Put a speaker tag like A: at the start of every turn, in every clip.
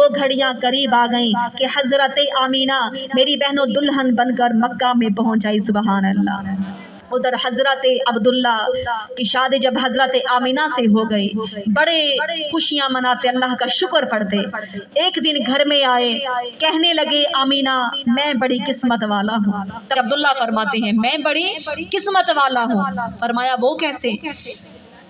A: وہ گھڑیاں قریب آ گئیں کہ حضرت آمینہ میری بہنوں دلہن بن کر مکہ میں پہنچ آئی. سبحان اللہ. ادھر حضرت عبداللہ کی شادی جب حضرت آمینہ سے ہو گئی، بڑے خوشیاں مناتے، اللہ کا شکر پڑھتے. ایک دن گھر میں آئے، کہنے لگے آمینہ میں بڑی قسمت والا ہوں. عبداللہ فرماتے ہیں میں بڑی قسمت والا ہوں. فرمایا وہ کیسے؟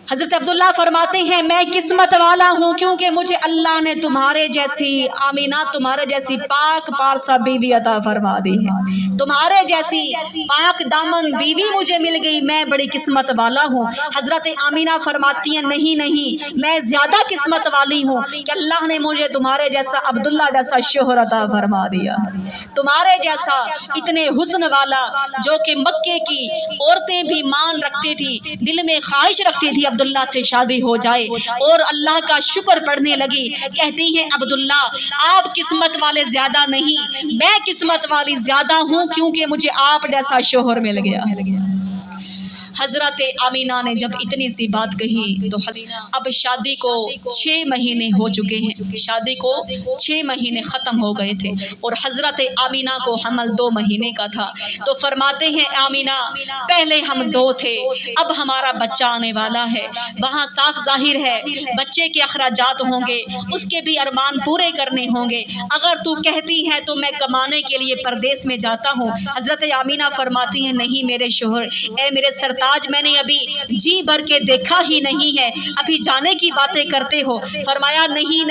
A: حضرت عبداللہ فرماتے ہیں میں قسمت والا ہوں کیونکہ مجھے اللہ نے تمہارے جیسی آمینہ تمہارے جیسی پاک پارسا بیوی عطا فرما دی ہے، تمہارے جیسی پاک دامن بیوی مجھے مل گئی، میں بڑی قسمت والا ہوں. حضرت آمینہ فرماتی ہیں نہیں میں زیادہ قسمت والی ہوں کہ اللہ نے مجھے تمہارے جیسا عبداللہ جیسا شوہر عطا فرما دیا، تمہارے جیسا اتنے حسن والا جو کہ مکے کی عورتیں بھی مان رکھتی تھی، دل میں خواہش رکھتی تھی عبداللہ سے شادی ہو جائے، اور اللہ کا شکر پڑھنے لگی. کہتی ہیں عبداللہ آپ قسمت والے زیادہ نہیں، میں قسمت والی زیادہ ہوں کیونکہ مجھے آپ جیسا شوہر مل گیا. حضرت آمینہ نے جب اتنی سی بات کہی تو اب شادی کو 6 مہینے ہو چکے ہیں، شادی کو 6 مہینے ختم ہو گئے تھے اور حضرت آمینہ کو حمل 2 مہینے کا تھا. تو فرماتے ہیں آمینہ پہلے ہم 2 تھے، اب ہمارا بچہ آنے والا ہے. وہاں صاف ظاہر ہے بچے کے اخراجات ہوں گے، اس کے بھی ارمان پورے کرنے ہوں گے. اگر تو کہتی ہے تو میں کمانے کے لیے پردیس میں جاتا ہوں. حضرت آمینہ فرماتی ہیں نہیں میرے شوہر، اے میرے سرتاج میں نے ابھی جی بھر کے دیکھا ہی نہیں ہے، ابھی جانے کی باتیں کرتے ہو. فرمایا نہیں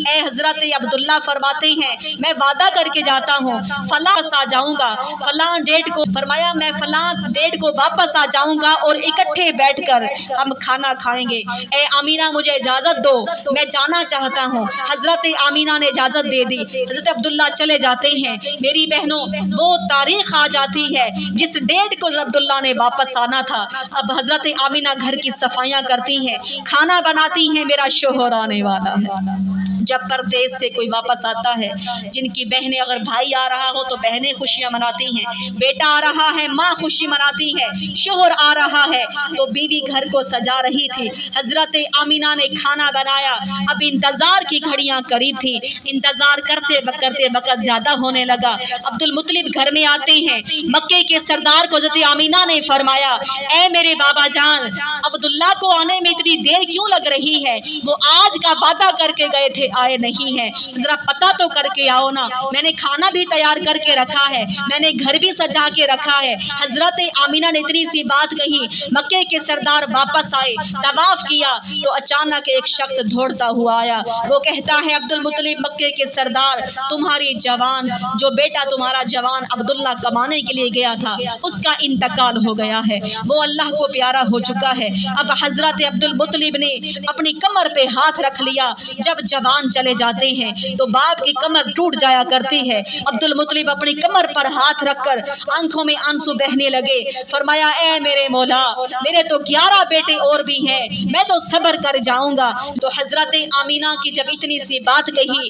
A: اے حضرت عبداللہ فرماتے ہیں میں وعدہ کر کے جاتا ہوں فلاں آ جاؤں گا فلاں ڈیٹ کو. فرمایا میں فلاں ڈیٹ کو واپس آ جاؤں گا اور اکٹھے بیٹھ کر ہم کھانا کھائیں گے. اے آمینہ مجھے اجازت دو، میں جانا چاہتا ہوں. حضرت آمینہ نے اجازت دے دی. حضرت عبداللہ چلے جاتے ہیں. میری بہنوں وہ تاریخ آ جاتی ہے جس ڈیٹ کو عبداللہ نے واپس آنا تھا. اب حضرت آمینہ گھر کی صفائیاں کرتی ہیں، کھانا بناتی ہیں، میرا شوہر آنے والا ہے. جب پردیس سے کوئی واپس آتا ہے، جن کی بہنیں اگر بھائی آ رہا ہو تو بہنیں خوشیاں مناتی ہیں، بیٹا آ رہا ہے ماں خوشی مناتی ہے، شوہر آ رہا ہے تو بیوی گھر کو سجا رہی تھی. حضرت آمینہ نے کھانا بنایا. اب انتظار کی گھڑیاں قریب تھی، انتظار کرتے وقت زیادہ ہونے لگا. عبد المطلب گھر میں آتے ہیں. مکے کے سردار کو حضرت آمینہ نے فرمایا اے میرے بابا جان عبداللہ کو آنے میں اتنی دیر کیوں لگ رہی ہے؟ وہ آج کا وعدہ کر کے گئے تھے آئے نہیں ہیں، ذرا پتہ تو کر کے آؤ نا. میں نے کھانا بھی تیار کر کے رکھا ہے، میں نے گھر بھی سجا کے رکھا ہے. حضرت آمینہ نے اتنی سی بات کہی. مکے کے سردار واپس آئے، طواف کیا تو اچانک ایک شخص دوڑتا ہوا آیا. وہ کہتا ہے عبد المطلب مکے کے سردار تمہاری جوان جو بیٹا تمہارا جوان عبداللہ کمانے کے لیے گیا تھا اس کا انتقال ہو گیا ہے، وہ اللہ کو پیارا ہو چکا ہے. اب حضرت عبد المطلب نے اپنی کمر پہ ہاتھ رکھ لیا. جب جوان چلے جاتے ہیں تو باپ کی کمر ٹوٹ جایا کرتی ہے. عبد المطلب اپنی کمر پر ہاتھ رکھ کر آنکھوں میں آنسو بہنے لگے. فرمایا اے میرے مولا میرے تو 11 بیٹے اور بھی ہیں، میں تو صبر کر جاؤں گا. تو حضرت آمینہ کی جب اتنی سی بات کہی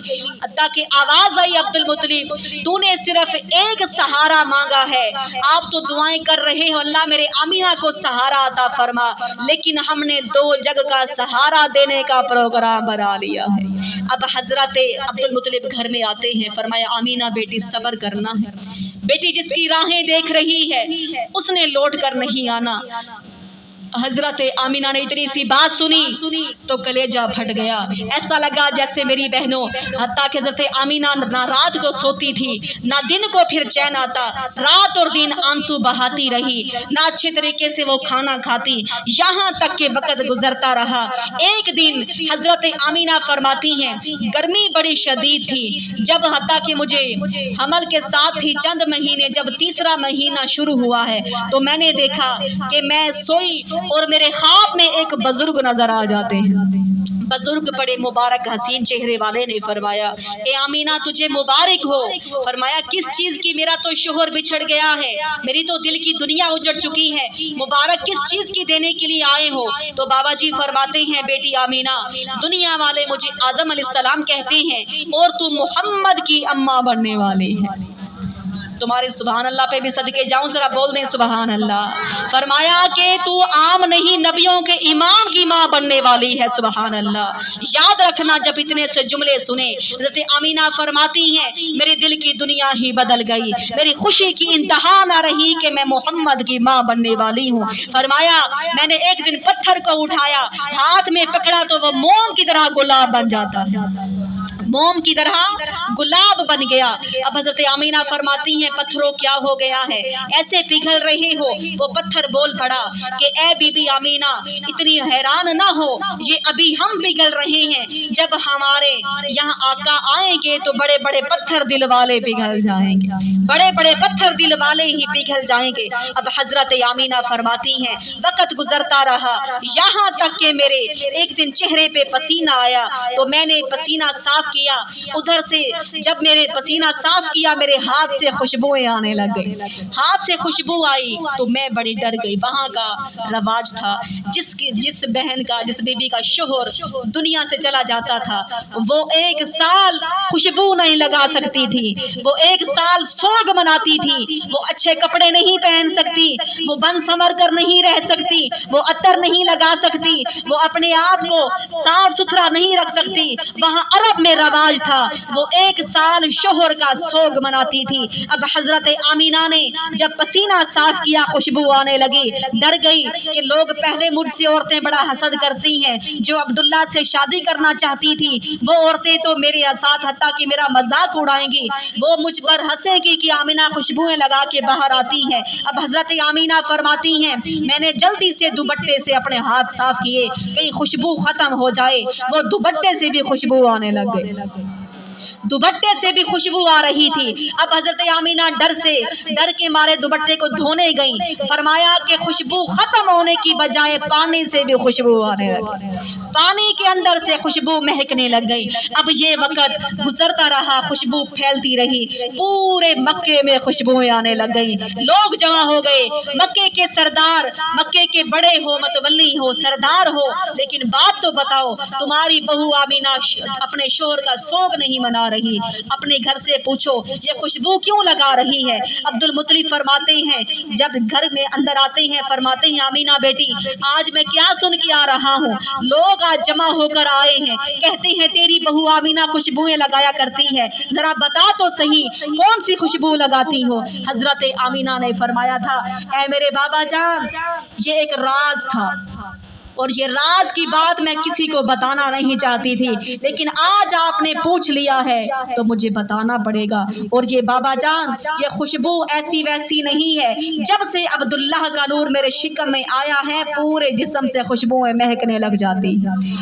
A: تاکہ آواز آئی عبد المطلب تو نے صرف ایک سہارا مانگا ہے، آپ تو دعائیں کر رہے ہو اللہ میرے آمینہ کو سہارا عطا فرما، لیکن ہم نے 2 جگ کا سہارا دینے کا پروگرام بنا لیا ہے. اب حضرت عبد المطلب گھر میں آتے ہیں. فرمایا آمینہ بیٹی صبر کرنا ہے، بیٹی جس کی راہیں دیکھ رہی ہے اس نے لوٹ کر نہیں آنا. حضرت آمینہ نے اتنی سی بات سنی تو کلیجہ پھٹ گیا. ایسا لگا جیسے میری بہنوں حتیٰ کہ حضرت آمینہ نہ رات کو سوتی تھی نہ دن کو پھر چین آتا، رات اور دن آنسو بہاتی رہی، نہ اچھے طریقے سے وہ کھانا کھاتی، یہاں تک کہ وقت گزرتا رہا. ایک دن حضرت آمینہ فرماتی ہیں گرمی بڑی شدید تھی، جب حتیٰ کہ مجھے حمل کے ساتھ ہی چند مہینے جب 3را مہینہ شروع ہوا ہے تو میں نے دیکھا کہ میں سوئی اور میرے خواب میں ایک بزرگ نظر آ جاتے ہیں. بزرگ بڑے مبارک حسین چہرے والے نے فرمایا اے آمینہ تجھے مبارک ہو. فرمایا کس چیز کی؟ میرا تو شوہر بچھڑ گیا ہے، میری تو دل کی دنیا اجڑ چکی ہے، مبارک کس چیز کی دینے کے لیے آئے ہو؟ تو بابا جی فرماتے ہیں بیٹی آمینہ دنیا والے مجھے آدم علیہ السلام کہتے ہیں اور تو محمد کی اماں بننے والی ہے. तुम्हारे सुभान अल्लाह पे भी सदके जाऊं, जरा बोल दें सुभान अल्लाह। फरमाया कि तू आम नहीं, नबियों के इमाम की माँ बनने वाली है, सुभान अल्लाह। याद रखना, जब इतने से जुमले सुने हज़रत आमीना फरमाती हैं मेरे दिल की दुनिया ही बदल गई, मेरी खुशी की इंतहा ना रही कि मैं मोहम्मद की माँ बनने वाली हूँ। फरमाया मैंने एक दिन पत्थर को उठाया, हाथ में पकड़ा तो वो मोम की तरह गुलाब बन जाता है, मोम की तरह गुलाब बन गया। अब हजरत आमीना फरमाती हैं पत्थरों क्या हो गया है, ऐसे पिघल रहे हो। वो पत्थर बोल पड़ा कि ए बीबी आमीना इतनी हैरान ना हो, ये अभी हम पिघल रहे हैं, जब हमारे यहाँ आका आएंगे तो बड़े बड़े पत्थर दिल वाले पिघल जाएंगे, बड़े बड़े पत्थर दिल वाले ही पिघल जाएंगे। अब हजरत आमीना फरमाती हैं वक़्त गुजरता रहा, यहाँ तक के मेरे एक दिन चेहरे पे पसीना आया तो मैंने पसीना साफ किया, उधर से जब मेरे पसीना साफ किया मेरे हाथ से खुशबुएं आने लग गई, हाथ से खुशबू आई तो मैं बड़ी डर गई। वहाँ का रवाज था जिस बहन का, जिस बीबी का शोहर दुनिया से चला जाता था वो एक साल खुशबू नहीं लगा सकती थी, वो एक साल सोग मनाती थी, वो अच्छे कपड़े नहीं पहन सकती, वो बन संवर कर नहीं रह सकती, वो अत्तर नहीं लगा सकती, वो अपने आप को साफ सुथरा नहीं रख सकती। वहाँ अरब में रवाज था, वो एक साल शोहर का सोग मनाती थी। अब हजरत आमीना ने जब पसीना साफ किया खुशबू आने लगी, डर गई कि लोग पहले मुझसे औरतें बड़ा हसद करती हैं, जो अब्दुल्ला से शादी करना चाहती थी वो औरतें तो मेरे साथ हत्ता कि मेरा मजाक उड़ाएंगी, वो मुझ पर हंसेगी कि आमीना खुशबुएं लगा के बाहर आती है। अब हजरत आमीना फरमाती हैं मैंने जल्दी से दुपट्टे से अपने हाथ साफ किए कहीं खुशबू खत्म हो जाए, वो दुपट्टे से भी खुशबू आने लग गई, दुपट्टे से भी खुशबू आ रही थी। अब हजरत आमीना डर के मारे दुपट्टे को धोने गई, फरमाया कि खुशबू खत्म होने की बजाय पानी से भी खुशबू आने लगी, पानी के अंदर से खुशबू महकने लग गई। अब ये वक्त गुजरता रहा, खुशबू फैलती रही, पूरे मक्के में खुशबुएं आने लग गई, लोग जमा हो गए। मक्के के सरदार, मक्के के बड़े हो, मतवल्ली हो, सरदार हो, लेकिन बात तो बताओ तुम्हारी बहू आमीना अपने शोहर का सोग नहीं मना रही, अपने घर से पूछो ये खुशबू क्यों लगा रही है। अब्दुल मुत्तलिब फरमाते हैं जब घर में अंदर आते हैं फरमाते हैं आमीना बेटी आज मैं क्या सुन के आ रहा हूँ, लोग आज जमा होकर आए हैं, कहते हैं तेरी बहू आमीना खुशबुएं लगाया करती है, जरा बता तो सही कौन सी खुशबू लगाती हो। हजरत आमीना ने फरमाया था ऐ मेरे बाबा जान ये एक राज था और ये राज की बात मैं किसी को बताना नहीं चाहती थी, लेकिन आज आपने पूछ लिया है तो मुझे बताना पड़ेगा। और ये बाबा जान ये खुशबू ऐसी वैसी नहीं है, जब से अब्दुल्लाह का नूर मेरे शिकम में आया है पूरे जिस्म से खुशबुएं महकने लग जाती,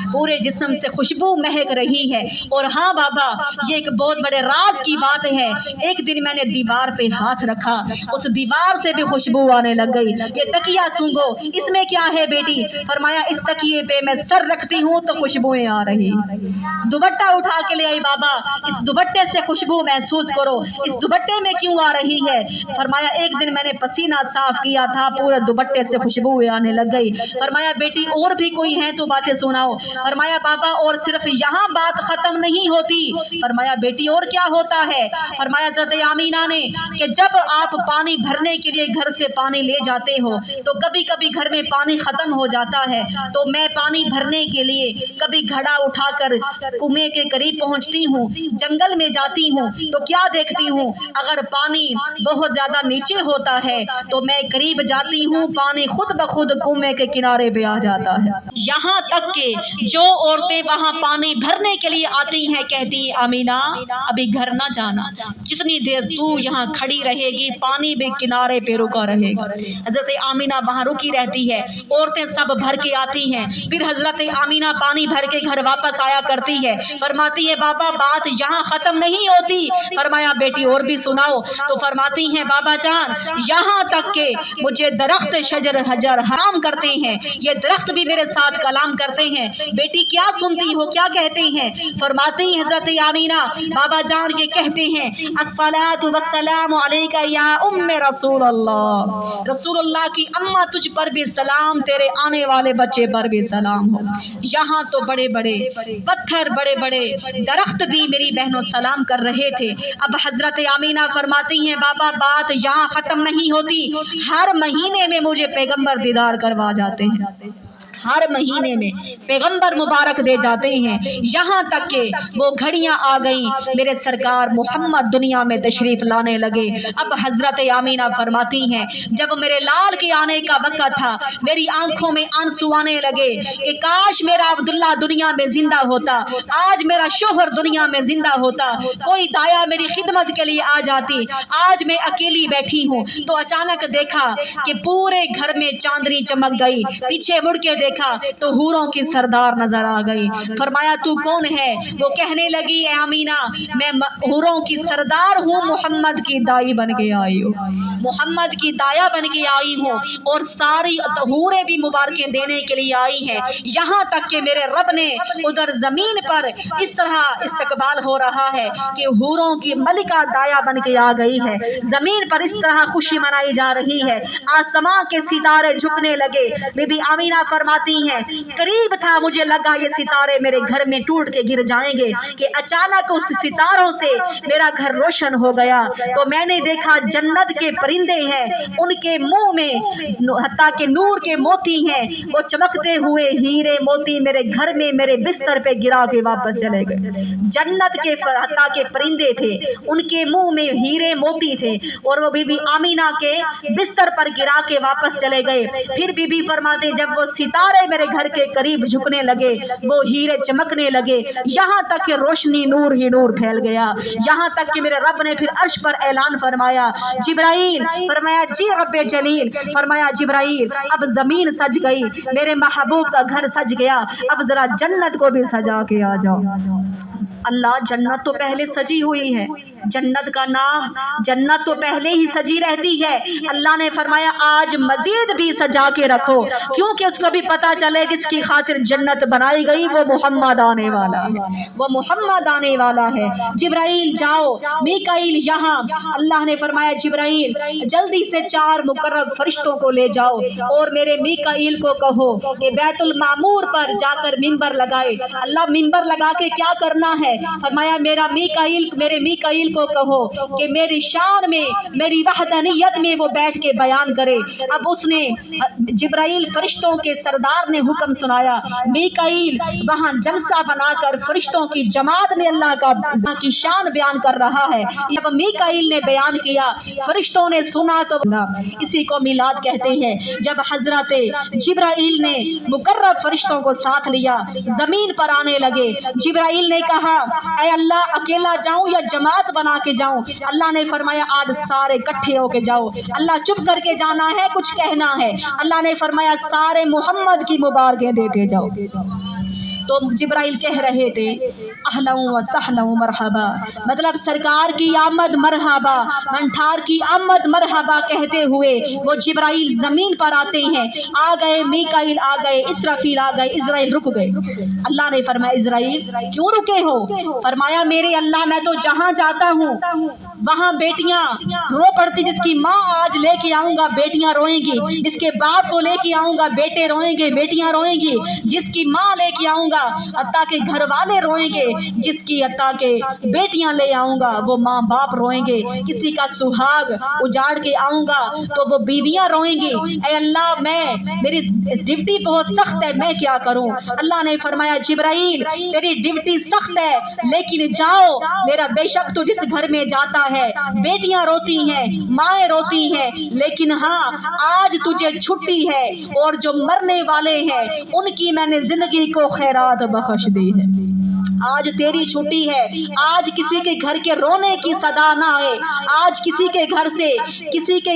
A: पूरे जिस्म से खुशबू महक रही है। और हाँ बाबा ये एक बहुत बड़े राज की बात है, एक दिन मैंने दीवार पे हाथ रखा उस दीवार से भी खुशबू आने लग गई। ये तकिया सूंघो इसमें क्या है बेटी, फरमाया इस तकिए पे मैं सर रखती हूँ तो खुशबुएं आ रही। दुपट्टा उठा के ले आई बाबा इस दुपट्टे से खुशबू महसूस करो, इस दुपट्टे में क्यों आ रही है। फरमाया एक दिन मैंने पसीना साफ किया था पूरे दुपट्टे से खुशबुएं आने लग गई। फरमाया बेटी और भी कोई है तो बातें सुनाओ। फरमाया बाबा और सिर्फ यहाँ बात खत्म नहीं होती। फरमाया बेटी और क्या होता है। फरमाया हज़रत आमीना ने कि जब आप पानी भरने के लिए घर से पानी ले जाते हो तो कभी कभी घर में पानी खत्म हो जाता है, तो मैं पानी भरने के लिए कभी घड़ा उठाकर कुएं के करीब पहुंचती हूँ, जंगल में जाती हूँ तो क्या देखती हूँ अगर पानी बहुत ज्यादा नीचे होता है तो मैं करीब जाती हूँ पानी खुद ब खुद कुएं के किनारे पे आ जाता है। यहाँ तक के जो औरतें वहाँ पानी भरने के लिए आती हैं कहती है आमीना अभी घर ना जाना, जितनी देर तू यहाँ खड़ी रहेगी पानी भी किनारे पे रुका रहेगा। हजरत आमीना वहाँ रुकी रहती है, औरतें सब भर के आती हैं, फिर हजरत आमीना पानी भर के घर वापस आया करती है। फरमाती है बाबा बात यहाँ खत्म नहीं होती। फरमाया बेटी और भी सुनाओ। तो फरमाती हैं बाबा जान यहाँ तक के मुझे दरख्त शजर हजर हराम करते हैं, ये दरख्त भी मेरे साथ कलाम करते हैं। बेटी क्या सुनती हो क्या कहते हैं। फरमाती हैं हजरत आमीना बाबा जान ये कहते हैं अस्सलातु वस्सलामु अलैका या उम्मे रसूलल्लाह, रसूलुल्लाह की अम्मा तुझ पर भी सलाम, तेरे आने वाले بچے پر بھی سلام ہو۔ یہاں تو بڑے بڑے پتھر، بڑے بڑے درخت بھی میری بہنوں سلام کر رہے تھے۔ اب حضرت آمینہ فرماتی ہیں بابا بات یہاں ختم نہیں ہوتی، ہر مہینے میں مجھے پیغمبر دیدار کروا جاتے ہیں، ہر مہینے میں پیغمبر مبارک دے جاتے ہیں، یہاں تک کہ وہ گھڑیاں آ گئیں، میرے سرکار محمد دنیا میں تشریف لانے لگے۔ اب حضرت آمینہ فرماتی ہیں جب میرے لال کے آنے کا وقت تھا، میری آنکھوں میں آنسو آنے لگے کہ کاش میرا عبداللہ دنیا میں زندہ ہوتا، آج میرا شوہر دنیا میں زندہ ہوتا، کوئی دایا میری خدمت کے لیے آ جاتی، آج میں اکیلی بیٹھی ہوں۔ تو اچانک دیکھا کہ پورے گھر میں چاندنی چمک گئی، پیچھے مڑ کے دیکھا تو حوروں کی سردار نظر آ گئی۔ فرمایا تو کون ہے؟ وہ کہنے لگی اے آمینہ میں حوروں کی سردار ہوں، محمد کی دائی بن کے آئی ہوں، محمد کی دایا بن کے آئی ہوں، اور ساری حوریں بھی مبارکیں دینے کے لیے آئی ہیں۔ یہاں تک کہ میرے رب نے ادھر زمین پر اس طرح استقبال ہو رہا ہے کہ حوروں کی ملکہ دایا بن کے آ گئی ہے، زمین پر اس طرح خوشی منائی جا رہی ہے، آسمان کے ستارے جھکنے لگے۔ بی بی آمینہ فرماتی ہیں قریب تھا، مجھے لگا یہ ستارے میرے گھر میں ٹوٹ کے گر جائیں گے، کہ اچانک اس ستاروں سے میرا گھر روشن ہو گیا۔ تو میں نے دیکھا جنت کے پرندے ہیں، ان کے منہ میں حتیٰ کہ نور کے موتی ہیں، وہ چمکتے ہوئے ہیرے موتی میرے گھر میں میرے بستر پہ گرا کے واپس چلے گئے۔ جنت کے حتیٰ کے پرندے تھے، ان کے منہ میں ہیرے موتی تھے، اور وہ بی بی آمینہ کے بستر پر گرا کے واپس چلے گئے۔ پھر بی بی فرماتے جب وہ ستارے میرے گھر کے قریب جھکنے لگے، وہ ہیرے چمکنے لگے، یہاں تک کہ روشنی نور ہی نور پھیل گیا، یہاں تک کہ میرے رب نے پھر عرش پر اعلان فرمایا جبرائیل، فرمایا جی رب جلیل، فرمایا جبرائیل اب زمین سج گئی، میرے محبوب کا گھر سج گیا، اب ذرا جنت کو بھی سجا کے آ جاؤ۔ اللہ جنت تو پہلے سجی ہوئی ہے، جنت کا نام، جنت تو پہلے ہی سجی رہتی ہے۔ اللہ نے فرمایا آج مزید بھی سجا کے رکھو، کیونکہ اس کو بھی پتا چلے جس کی خاطر جنت بنائی گئی وہ محمد آنے والا ہے، وہ محمد آنے والا ہے۔ جبرائیل جاؤ، میکائیل یہاں۔ اللہ نے فرمایا جبرائیل جلدی سے 4 مقرب فرشتوں کو لے جاؤ، اور میرے میکائیل کو کہو کہ بیت المعمور پر جا کر منبر لگائے۔ اللہ منبر لگا کے کیا کرنا ہے؟ فرمایا میرے میکائیل کو کہو کہ میری شان میں، میری وحدانیت میں وہ بیٹھ کے بیان کرے۔ اب اس نے جبرائیل فرشتوں کے سردار نے حکم سنایا، میکائیل وہاں جلسہ بنا کر فرشتوں کی جماعت میں اللہ کی شان بیان کر رہا ہے۔ جب میکائیل نے بیان کیا، فرشتوں نے سنا، تو اسی کو میلاد کہتے ہیں۔ جب حضرت جبرائیل نے مقرب فرشتوں کو ساتھ لیا، زمین پر آنے لگے، جبرائیل نے کہا اے اللہ اکیلا جاؤں یا جماعت بنا کے جاؤں؟ اللہ نے فرمایا آج سارے اکٹھے ہو کے جاؤ۔ اللہ چپ کر کے جانا ہے، کچھ کہنا ہے؟ اللہ نے فرمایا سارے محمد کی مبارکیں دیتے جاؤ۔ تو جبرائیل کہہ رہے تھے اہلا و سہلا مرحبا، مطلب سرکار کی آمد مرحبا، منٹھار کی آمد مرحبا کہتے ہوئے وہ جبرائیل زمین پر آتے ہیں۔ آ گئے میکائیل، آ گئے اسرافیل، آ گئے، اسرائیل رک گئے۔ اللہ نے فرمایا اسرائیل کیوں رکے ہو؟ فرمایا میرے اللہ میں تو جہاں جاتا ہوں وہاں بیٹیاں رو پڑتی، جس کی ماں آج لے کے آؤں گا بیٹیاں روئیں گی، جس کے باپ کو لے کے آؤں گا بیٹے روئیں گے، بیٹیاں روئیں گی، جس کی ماں لے کے آؤں گا حتیٰ کہ گھر والے روئیں گے، جس کی حتیٰ کہ بیٹیاں لے آؤں گا وہ ماں باپ روئیں گے، کسی کا سہاگ اجاڑ کے آؤں گا تو وہ بیویاں روئیں گی۔ اے اللہ میری ڈیوٹی بہت سخت ہے، میں کیا کروں؟ اللہ نے فرمایا جبرائیل تیری ڈیوٹی سخت ہے، لیکن جاؤ، میرا بے شک تو جس گھر میں جاتا ہے بیٹیاں روتی ہیں، مائیں روتی ہیں، لیکن ہاں آج تجھے چھٹی ہے، اور جو مرنے والے ہیں ان کی میں نے زندگی کو خیرات بخش دی ہے۔ آج تیری چھٹی ہے، آج کسی کے گھر کے رونے کی صدا نہ آئے، آج کسی کے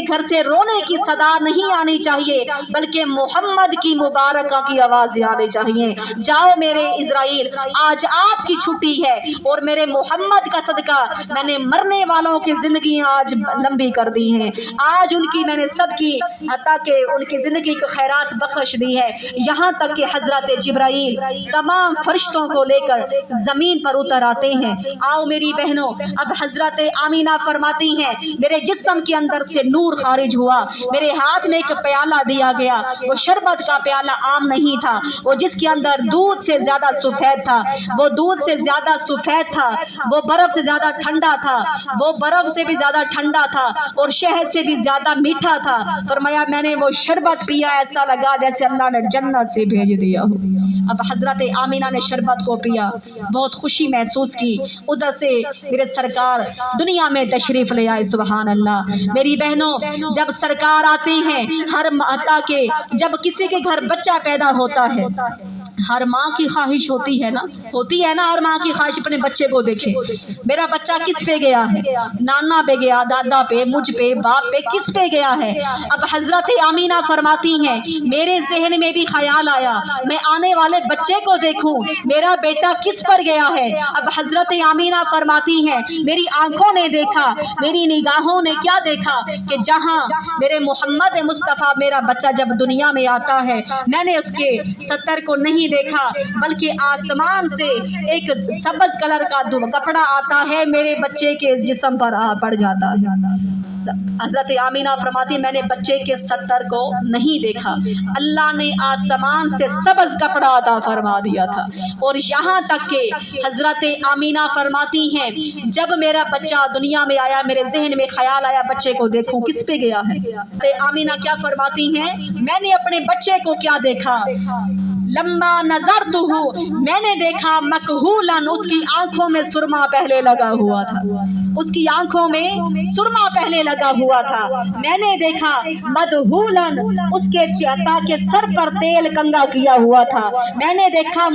A: گھر سے رونے کی صدا نہیں آنی چاہیے، بلکہ محمد کی مبارکہ کی آوازیں آنی چاہیے۔ جاؤ میرے اسرائیل، آج آپ کی چھٹی ہے، اور میرے محمد کا صدقہ میں نے مرنے والوں کی زندگیاں آج لمبی کر دی ہیں، آج ان کی میں نے سب کی حتیٰ کہ ان کی زندگی کو خیرات بخش دی ہے۔ یہاں تک کہ حضرت جبرائیل تمام فرشتوں کو لے کر ज़मीन पर उतर आते हैं। आओ मेरी बहनों, अब हज़रत आमीना फरमाती हैं मेरे जिस्म के अंदर से नूर खारिज हुआ, मेरे हाथ में एक प्याला दिया गया, वो शरबत का प्याला आम नहीं था, वो जिसके अंदर दूध से ज़्यादा सफ़ेद था, वो दूध से ज़्यादा सफ़ेद था, वो बर्फ़ से ज़्यादा ठंडा था, वो बर्फ़ से भी ज़्यादा ठंडा था और शहद से भी ज़्यादा मीठा था। फरमाया मैंने वो शरबत पिया, ऐसा लगा जैसे अल्लाह ने जन्नत से भेज दिया हो। अब हज़रत आमीना ने शरबत को पिया, बहुत खुशी महसूस की। उधर से मेरे सरकार दुनिया में तशरीफ़ ले आए। सुबहान अल्लाह। मेरी बहनों, जब सरकार आते हैं, हर माता के जब किसी के घर बच्चा पैदा होता है, हर माँ की ख्वाहिश होती है ना हर माँ की ख्वाहिश अपने बच्चे को देखे। मेरा बच्चा किस पे गया है, नाना पे गया, दादा पे, मुझ पे, बाप पे, किस पे गया है। अब हज़रत आमीना फरमाती हैं मेरे जहन में भी ख्याल आया मैं आने वाले बच्चे को देखूं, मेरा बेटा किस पर गया है। अब हज़रत आमीना फरमाती हैं मेरी आंखों ने देखा, मेरी निगाहों ने क्या देखा कि जहाँ मेरे मोहम्मद मुस्तफ़ा मेरा बच्चा जब दुनिया में आता है, मैंने उसके सत्तर को नहीं देखा, बल्कि आसमान से एक सब्ज़ कलर का कपड़ा आता है, मेरे बच्चे के जिस्म पर पड़ जाता है। हज़रत आमीना फरमाती मैंने बच्चे के सत्तर को नहीं देखा, अल्लाह ने आसमान से सब्ज़ कपड़ा अता फरमा दिया था। और यहाँ तक कि हज़रत आमीना फरमाती हैं जब मेरा बच्चा दुनिया में आया, मेरे जहन में ख्याल आया बच्चे को देखूं किस पे गया है। तो आमीना क्या फरमाती हैं मैंने अपने बच्चे को क्या देखा, लम्मा नजर तो हो, मैंने देखा मकहूलन, उसकी आंखों में सुरमा पहले लगा हुआ था, उसकी आंखों में सुरमा पहले लगा हुआ था। मैंने देखा मदहूलन, उसके चेहरा के सर पर तेल कंगा किया हुआ था। मैंने देखा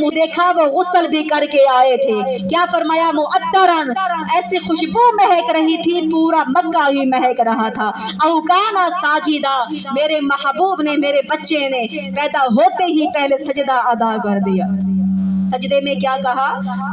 A: वो गुस्ल भी करके आए थे। क्या फरमाया मुअत्तरन, ऐसी खुशबू महक रही थी, पूरा मक्का ही महक रहा था। औकाना साजिदा, मेरे महबूब ने, मेरे बच्चे ने पैदा होते ही पहले सजदा अदा कर दिया। सजदे में क्या कहा,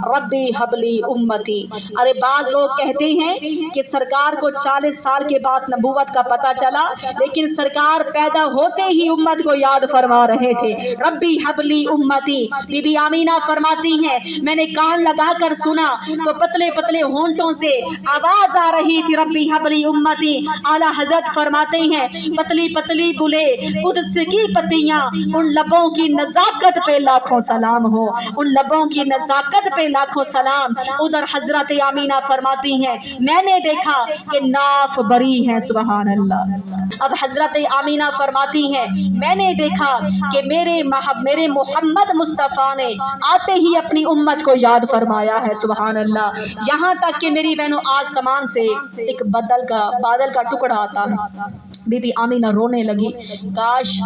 A: रब्बी हबली उम्मती। अरे बाज लोग कहते हैं कि सरकार को 40 साल के बाद नबूवत का पता चला, लेकिन सरकार पैदा होते ही उम्मत को याद फरमा रहे थे, रब्बी हबली उम्मती। बीबी आमीना फरमाती हैं मैंने कान लगा कर सुना तो पतले पतले होंठों से आवाज आ रही थी, रब्बी हबली उम्मती। आला हजरत फरमाते हैं पतली पतली बुले कुद्स की पत्तियां, उन लबों की नजाकत पे लाखों सलाम हो, उन लबों की नजाकत पे लाखों सलाम। उधर हजरत आमीना फरमाती हैं मैंने देखा कि नाफ बरी है, सुबहान अल्लाह। अब हजरत आमीना फरमाती हैं मैंने देखा कि मेरे मोहम्मद मुस्तफ़ा ने आते ही अपनी उम्मत को याद फरमाया है, सुबहान अल्लाह। यहाँ तक कि मेरी बहनों आसमान से एक बादल का टुकड़ा आता है। बीबी आमीना रोने लगी, काश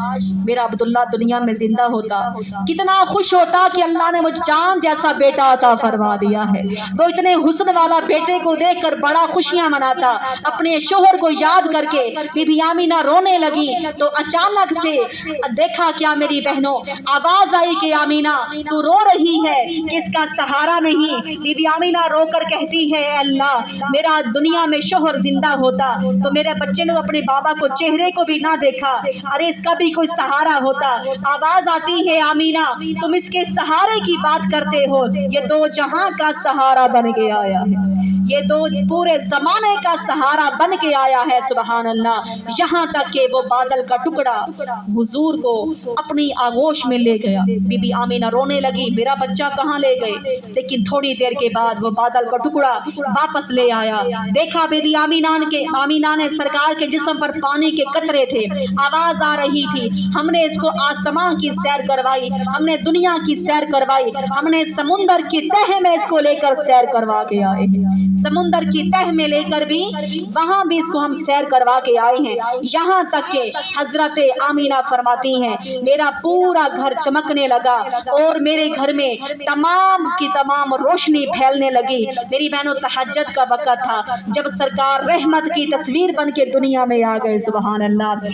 A: मेरा अब्दुल्ला दुनिया में जिंदा होता, कितना खुश होता कि अल्लाह ने मुझे चांद जैसा बेटा अता फरमा दिया है। वो इतने हुस्न वाला बेटे को देखकर बड़ा खुशियां मनाता। अपने शोहर को याद करके बीबी आमीना रोने लगी तो अचानक से देखा क्या मेरी बहनों, आवाज आई कि आमीना तू रो रही है कि इसका सहारा नहीं। बीबी आमीना रोकर कहती है अल्लाह, मेरा दुनिया में शोहर जिंदा होता तो मेरे बच्चे ने अपने बाबा को चेहरे को भी ना देखा, अरे इसका भी कोई सहारा होता। आवाज आती है आमीना तुम इसके सहारे की बात करते हो, ये दो जहां का सहारा बन के आया है, ये दो पूरे जमाने का सहारा बन के आया है, सुबहान अल्लाह। यहाँ तक कि वो बादल का टुकड़ा हुजूर को अपनी आगोश में ले गया। बीबी आमीना रोने लगी मेरा बच्चा कहाँ ले गए, लेकिन थोड़ी देर के बाद वो बादल का टुकड़ा वापस ले आया। देखा बीबी आमीना ने सरकार के जिस्म पर पानी के कतरे थे, आवाज आ रही थी, हमने इसको आसमां की सैर करवाई, हमने दुनिया की सैर करवाई, हमने समुंदर की तह में इसको लेकर सैर करवा के आए हैं, समुंदर की तह में लेकर भी वहां भी इसको हम सैर करवा के आए हैं। यहाँ तक कि हजरत आमीना फरमाती हैं मेरा पूरा घर चमकने लगा और मेरे घर में तमाम की तमाम रोशनी फैलने लगी। मेरी बहनों तहज्जुद का वक़्त था जब सरकार रहमत की तस्वीर बन के दुनिया में आ गए, सुबहान अल्लाह।